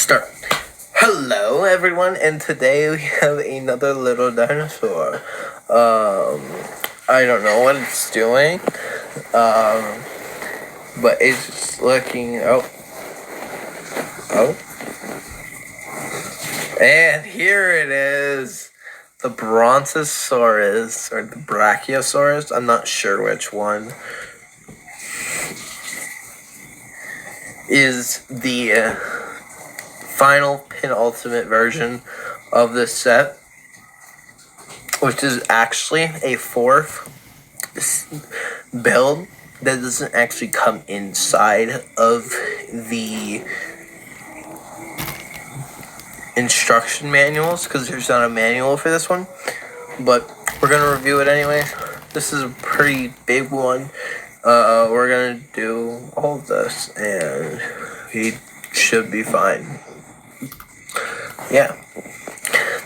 Start. Hello everyone, and today we have another little dinosaur. I don't know what it's doing, but it's just looking, and here it is, the Brontosaurus, or the Brachiosaurus, I'm not sure which one, is the final penultimate version of this set, which is actually a fourth build that doesn't actually come inside of the instruction manuals, because there's not a manual for this one, but we're going to review it anyway. This is a pretty big one. We're going to do all of this, and we should be fine. Yeah.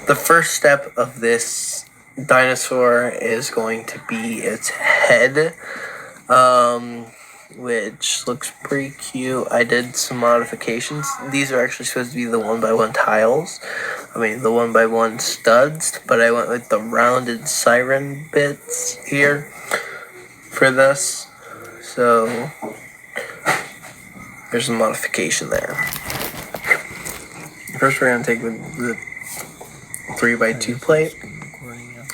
The first step of this dinosaur is going to be its head, which looks pretty cute. I did some modifications. These are actually supposed to be the 1x1 tiles. The 1x1 studs, but I went with the rounded siren bits here for this. So there's a modification there. First, we're going to take the 3x2 plate,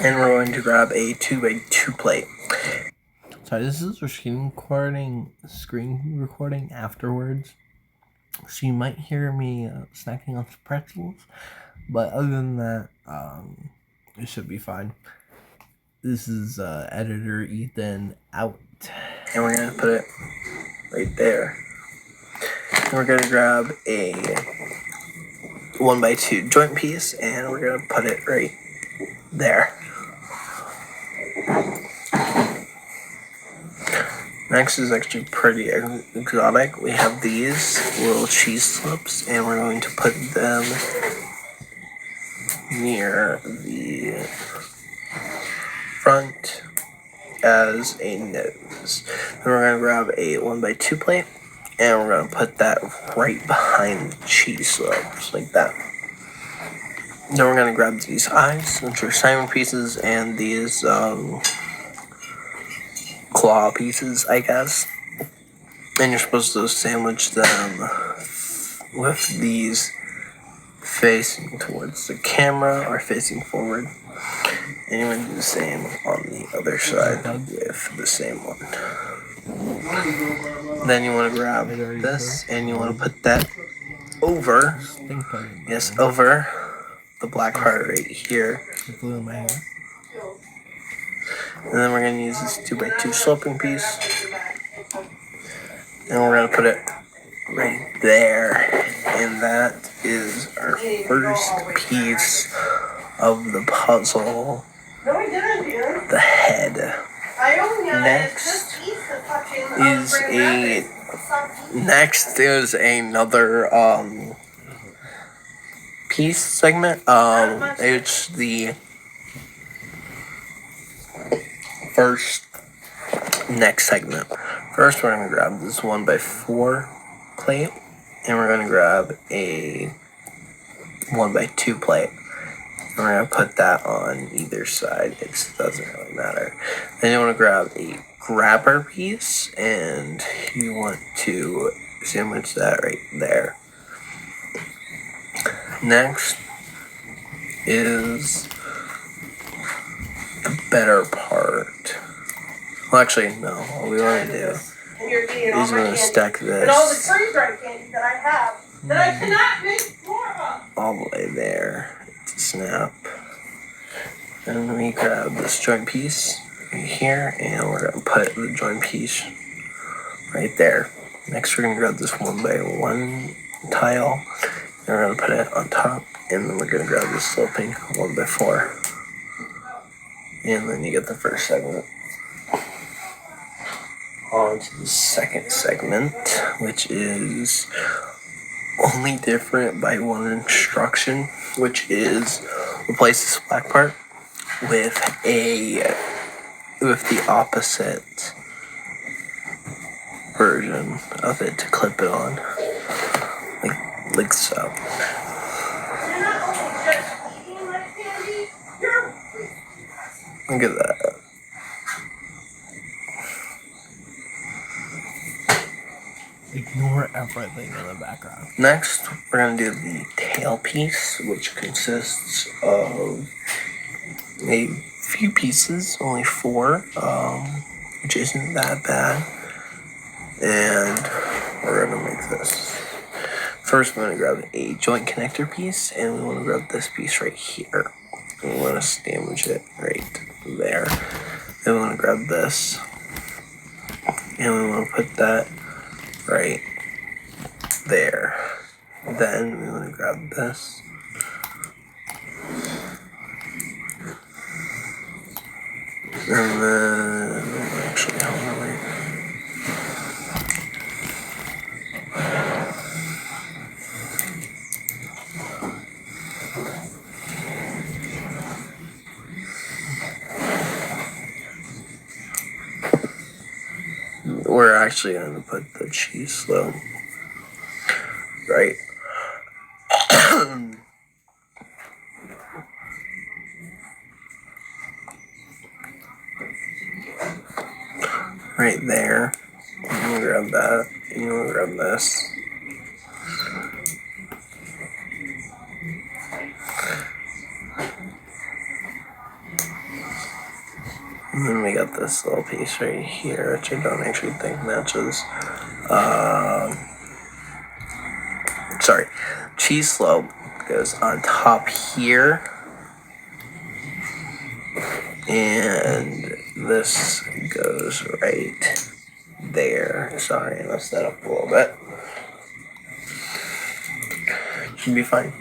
and we're going to grab a 2x2 plate. Sorry, this is a screen recording afterwards, so you might hear me snacking on some pretzels, but other than that, it should be fine. This is editor Ethan out. And we're going to put it right there. And we're going to grab a 1x2 joint piece, and we're going to put it right there. Next is actually pretty exotic. We have these little cheese slips, and we're going to put them near the front as a nose. Then we're going to grab a 1x2 plate, and we're going to put that right behind the cheese slopes, like that. Then we're going to grab these eyes, which are siren pieces, and these claw pieces, I guess. And you're supposed to sandwich them with these facing towards the camera or facing forward. And you want to do the same on the other side with the same one. Then you want to grab this, and you want to put that over, over the black part right here. And then we're going to use this 2x2 sloping piece, and we're going to put it right there. And that is our first piece of the puzzle, the head. Next is another piece segment. It's the next segment. First, we're going to grab this 1x4 plate, and we're going to grab a 1x2 plate. And we're going to put that on either side. It doesn't really matter. Then you want to grab a grabber piece, and you want to sandwich that right there. Next is the better part. Well, actually, no. What we want to do is we're going to stack this all the way there to snap. And we grab this joint piece right here, and we're going to put the joint piece right there. Next, we're going to grab this 1x1 tile, and we're going to put it on top, and then we're going to grab this sloping 1x4. And then you get the first segment. On to the second segment, which is only different by one instruction, which is replace this black part with the opposite version of it to clip it on, like so. Look at that. Ignore everything in the background. Next, we're going to do the tail piece, which consists of a few pieces, only 4, which isn't that bad. And we're going to make this. First, we're going to grab a joint connector piece, and we want to grab this piece right here. And we want to sandwich it right there. Then we want to grab this, and we want to put that right there. Then we want to grab this. And then, actually, hold on, wait. We're actually going to put the cheese slow right right there. I'm gonna grab that. And you wanna grab this. And then we got this little piece right here, which I don't actually think matches. Sorry, cheese slope goes on top here, and this goes right there. Sorry, I messed that up a little bit. Should be fine.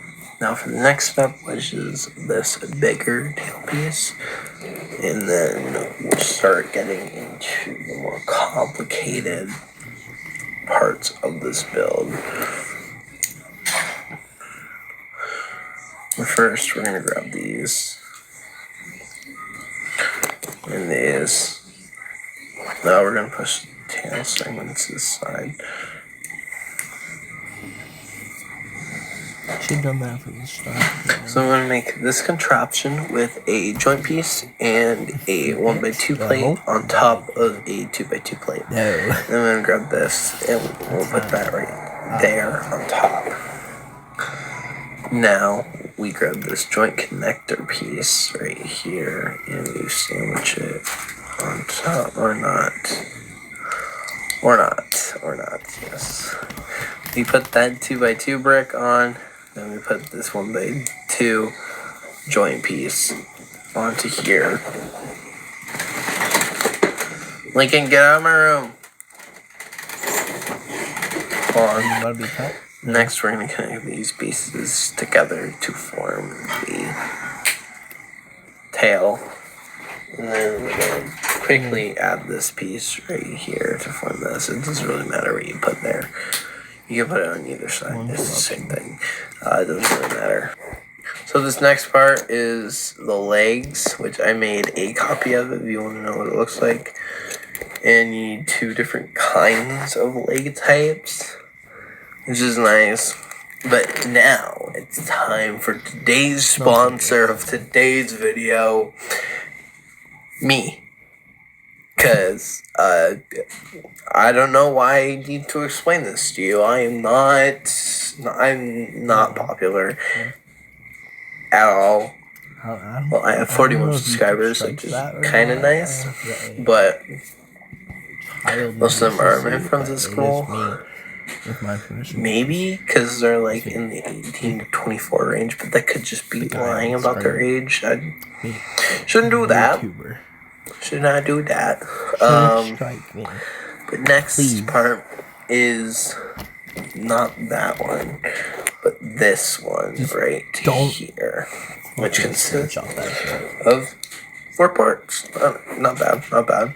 Now for the next step, which is this bigger tail piece, and then we'll start getting into the more complicated parts of this build. But first, we're gonna grab these and these. Now we're gonna push the tail segments to the side. Should have done that from the start. So I'm going to make this contraption with a joint piece and a 1x2 plate on top of a 2x2 plate. No. Then I'm going to grab this and we'll put that right there on top. Now we grab this joint connector piece right here and we sandwich it on top, or not, yes. We put that 2x2 brick on. Then we put this 1x2 joint piece onto here. Lincoln, get out of my room. Hold on. Next, we're going to connect these pieces together to form the tail. And then we're going to quickly add this piece right here to form this. It doesn't really matter what you put there. You can put it on either side. It's the same thing. It doesn't really matter. So this next part is the legs, which I made a copy of if you want to know what it looks like. And you need 2 different kinds of leg types, which is nice. But now it's time for today's sponsor of today's video, me. Because I don't know why I need to explain this to you. I'm not popular at all. Well, I have 41 subscribers, which is kind of nice. But most of them are my friends at school. With my permission. Maybe because they're like in the 18 to 24 range, but that could just be lying about their age. I shouldn't do that. Should not do that. But next part is not that one, but this one right here, which consists of 4 parts. Not bad, not bad.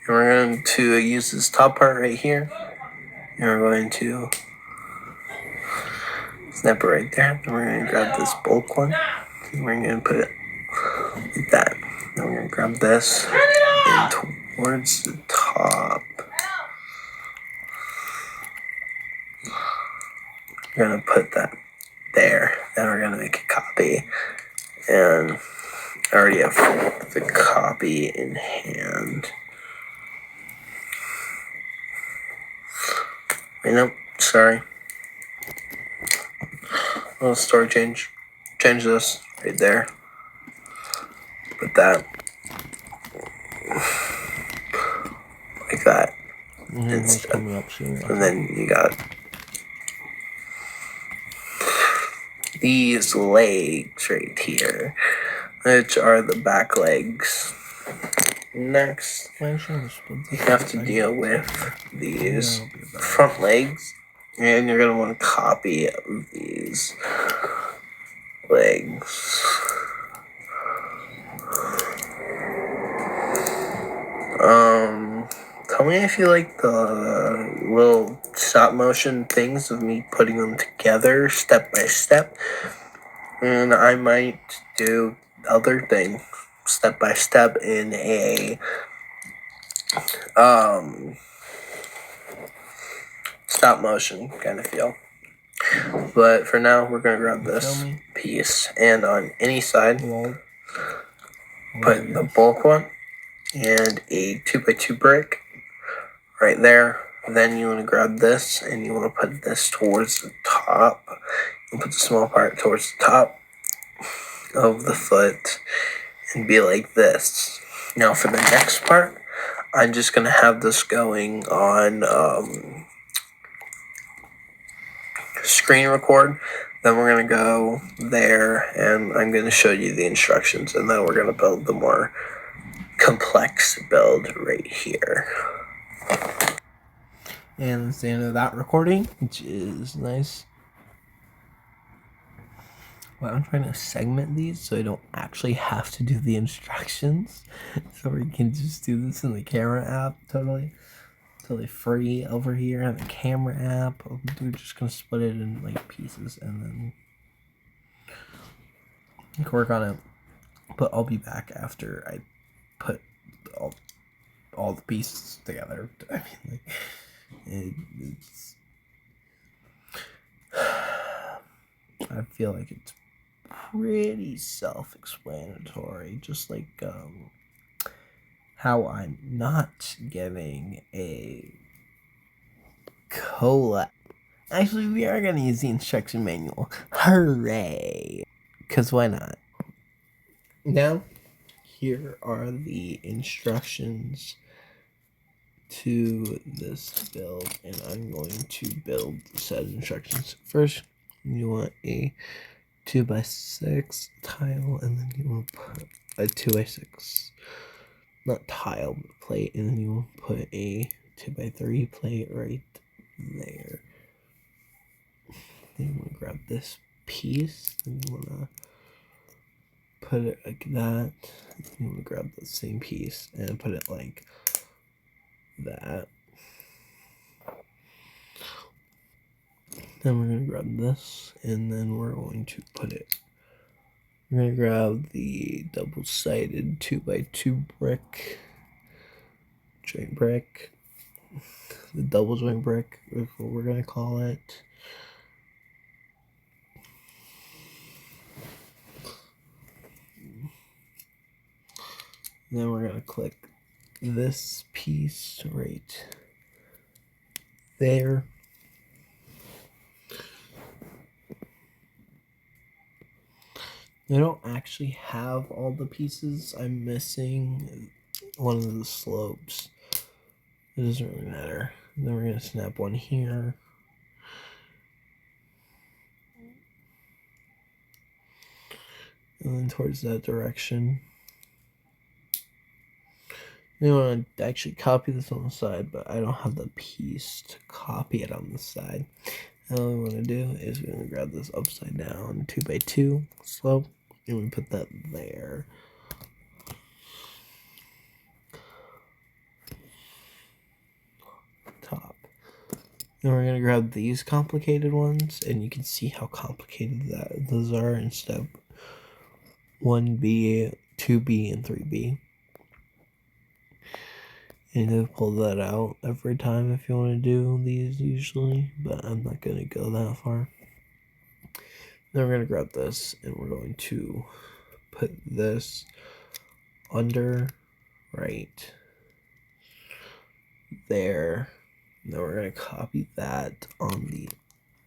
We're going to use this top part right here, and we're going to snap it right there. Then we're going to grab this bulk one, and we're going to put it like that. Then we're going to grab this and towards the top. We're going to put that there. Then we're gonna make a copy, and I already have the copy in hand. Wait, nope, sorry. Little story change. Change this right there. Put that like that. It's coming up soon. And then you got these legs right here, which are the back legs. Next, you have to deal with these front legs, and you're going to want a copy of these legs. Tell me if you like the little stop motion things of me putting them together step by step, and I might do the other thing step by step in a stop motion kind of feel. But for now, we're gonna grab this piece, and on any side, put the bulk one and a 2x2 brick right there. Then you want to grab this, and you want to put this towards the top. You put the small part towards the top of the foot and be like this. Now for the next part, I'm just gonna have this going on screen record. Then we're gonna go there, and I'm gonna show you the instructions, and then we're gonna build the more complex build right here. And that's the end of that recording, which is nice. Well, I'm trying to segment these so I don't actually have to do the instructions. So we can just do this in the camera app totally free over here on the camera app. We're just gonna split it in like pieces and then work on it. But I'll be back after I put all the pieces together. I mean, like, it's I feel like it's pretty self-explanatory, just like how I'm not getting a collab. Actually, we are going to use the instruction manual. Hooray! Because why not? Now, here are the instructions to this build, and I'm going to build the set of instructions. First, you want a 2x6 tile, and then you want to put a 2x6, not tile, but plate, and then you want to put a 2x3 plate right there. Then you want to grab this piece, and you want to put it like that. You want to grab the same piece and put it like that. Then we're going to grab this, and then we're going to put it. We're going to grab the double-sided 2x2 brick, joint brick, the double joint brick is what we're going to call it. And then we're going to click this piece right there. I don't actually have all the pieces. I'm missing one of the slopes. It doesn't really matter. Then we're going to snap one here. And then towards that direction. You want to actually copy this on the side, but I don't have the piece to copy it on the side. And all we want to do is we're going to grab this upside down 2x2 slope, and we put that there. Top. Then we're going to grab these complicated ones, and you can see how complicated those are in step 1B, 2B, and 3B. And you pull that out every time if you want to do these usually, but I'm not going to go that far. Then we're going to grab this and we're going to put this under right there. Then we're going to copy that on the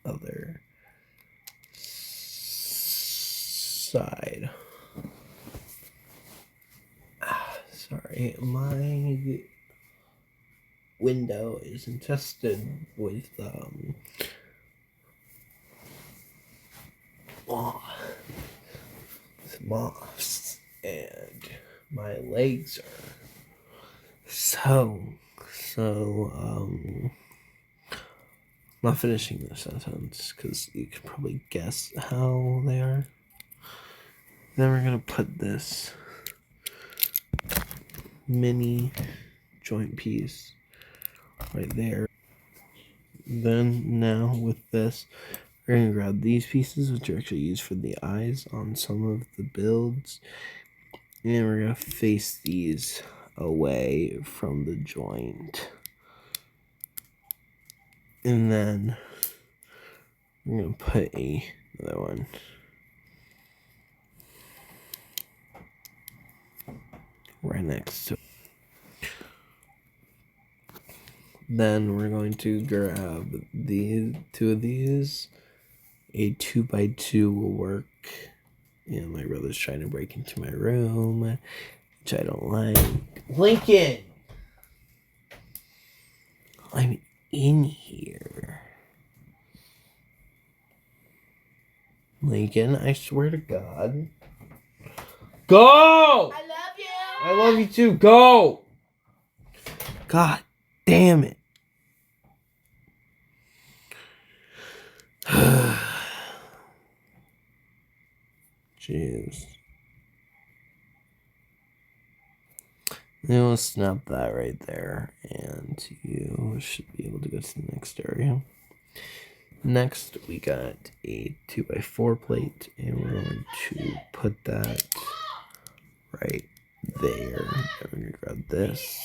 other side. Sorry, my window is infested with moths, and my legs are I'm not finishing this sentence because you can probably guess how they are. Then we're gonna put this mini joint piece right there. Then now with this, we're gonna grab these pieces, which are actually used for the eyes on some of the builds, and we're gonna face these away from the joint. And then we're gonna put another one right next to it. Then we're going to grab the two of these. A 2x2 will work. And my brother's trying to break into my room, which I don't like. Lincoln! I'm in here. Lincoln, I swear to God. Go! I love you! I love you too. Go! God damn it. Jeez. We'll snap that right there, and you should be able to go to the next area. Next, we got a 2x4 plate, and we're going to put that right there. And we're going to grab this.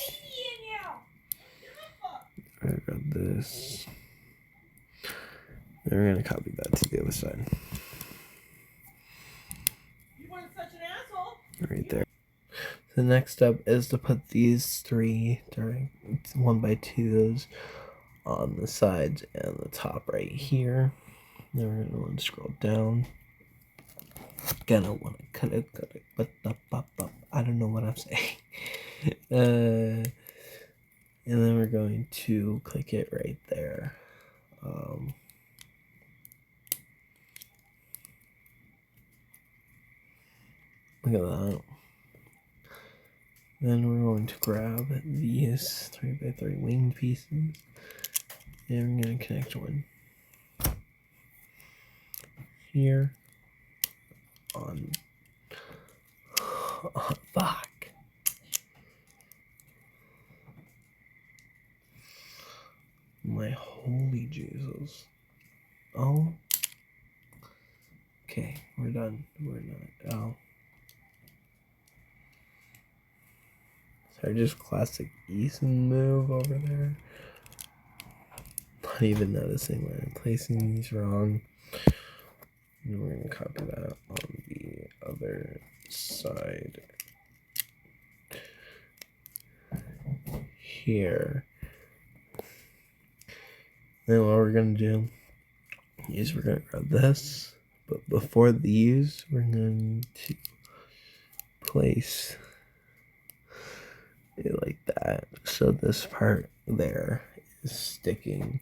We're going to grab this. Then we're going to copy that to the other side. You weren't such an asshole. Right there. The next step is to put these 3 1x2s on the sides and the top right here. Then we're gonna want to scroll down. Gonna want to cut it, I don't know what I'm saying. And then we're going to click it right there. Look at that. Then we're going to grab these 3x3 winged pieces, and we're going to connect one here on. Oh, fuck. My holy Jesus. Oh. Okay, we're done. We're not. Oh. Sorry, just classic Ethan move over there. Not even noticing where I'm placing these wrong. And we're going to copy that on the other side here. Then what we're going to do is we're going to grab this, but before these, we're going to place it like that. So this part there is sticking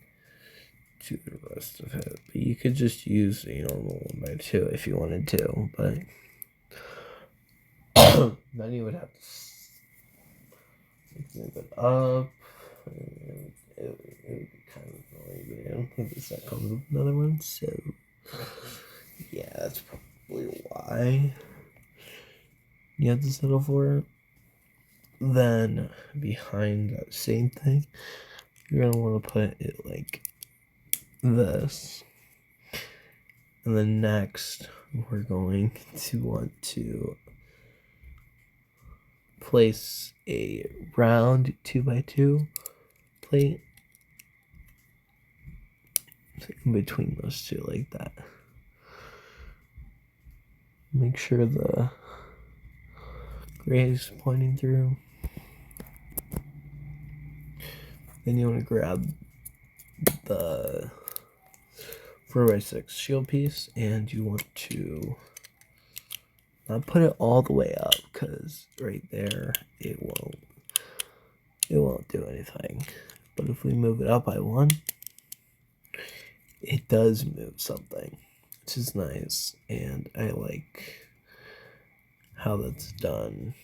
to the rest of it. But you could just use a normal 1x2 if you wanted to, but then you would have to move it up. It would be kind of annoying, but I don't think this set comes with another one, so yeah, that's probably why you have to settle for it. Then behind that same thing, you're gonna want to put it like this, and then next we're going to want to place a round 2x2 plate in between those two like that. Make sure the gray is pointing through. Then you want to grab the 4x6 shield piece, and you want to not put it all the way up, because right there it won't do anything. But if we move it up by one, it does move something, which is nice, and I like how that's done.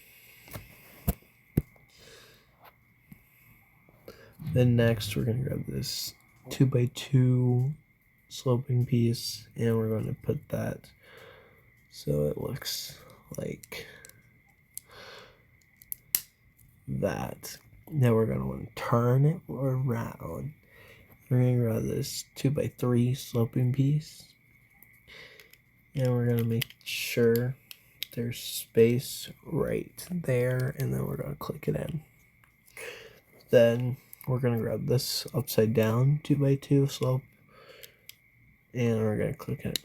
Then next we're going to grab this 2x2 sloping piece, and we're going to put that so it looks like that. Now we're going to want to turn it around. We're going to grab this 2x3 sloping piece, and we're going to make sure there's space right there, and then we're going to click it in. Then we're going to grab this upside down 2x2 slope, and we're going to click it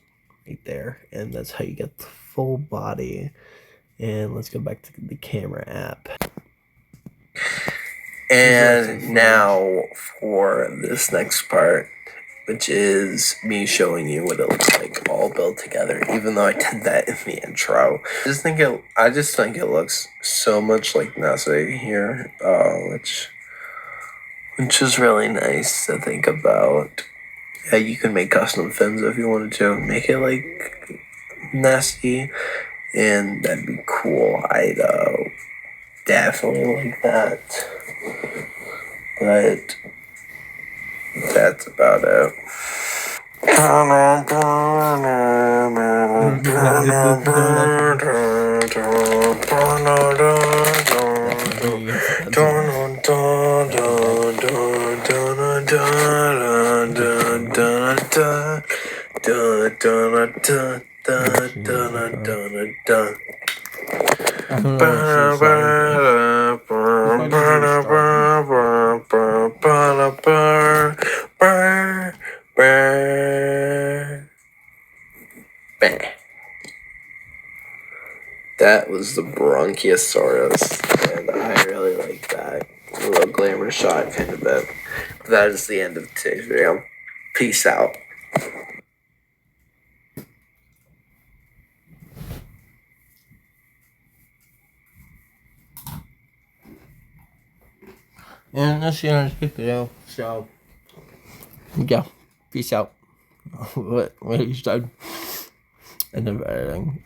right there, and that's how you get the full body. And let's go back to the camera app. And now for this next part, which is me showing you what it looks like all built together, even though I did that in the intro. I just think it looks so much like NASA here, which is really nice to think about. Yeah, you can make custom fins if you wanted to. Make it like nasty, and that'd be cool. I'd definitely like that. But that's about it. That was the Bronchiosaurus, and I really like that. A little glamour shot kind of bit. That is the end of today's video. Peace out. And that's the end of this video. So, yeah, peace out. What you said, and of everything.